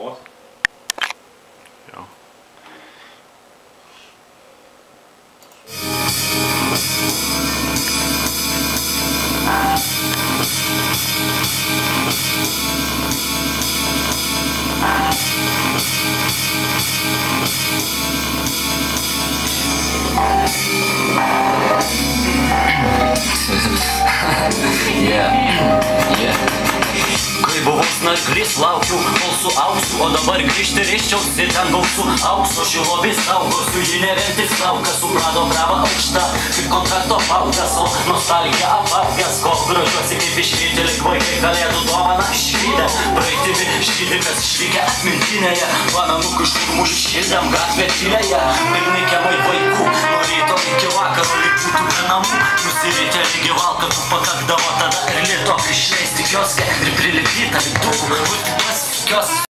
Lietuvos. Jo. Kai buvau snarglys, laukiau, kol suaugsiu, o dabar grįžti ryščiausi, ten gausiu aukso, ši lobį saugosiu, ji ne vien tik sauka, suprado brava aukšta, kaip kontrakto paugas, o nostalgija apaugęs, ko gražiuosi kaip išvyti, lik vaikai kalėdų dovana išvydę, praeitimi žydimės išvykę atmintinėje, bananukų šturmušių šildėm gatvė tylėje, pilni kiemai vaikų, nuo ryto iki vakaro lyg būtų be namų, nusirytė lygi valkatų pakakdavo tada ir lito, išleisti kioskę ir prilipdytą lipdukų, būti pas kioskę.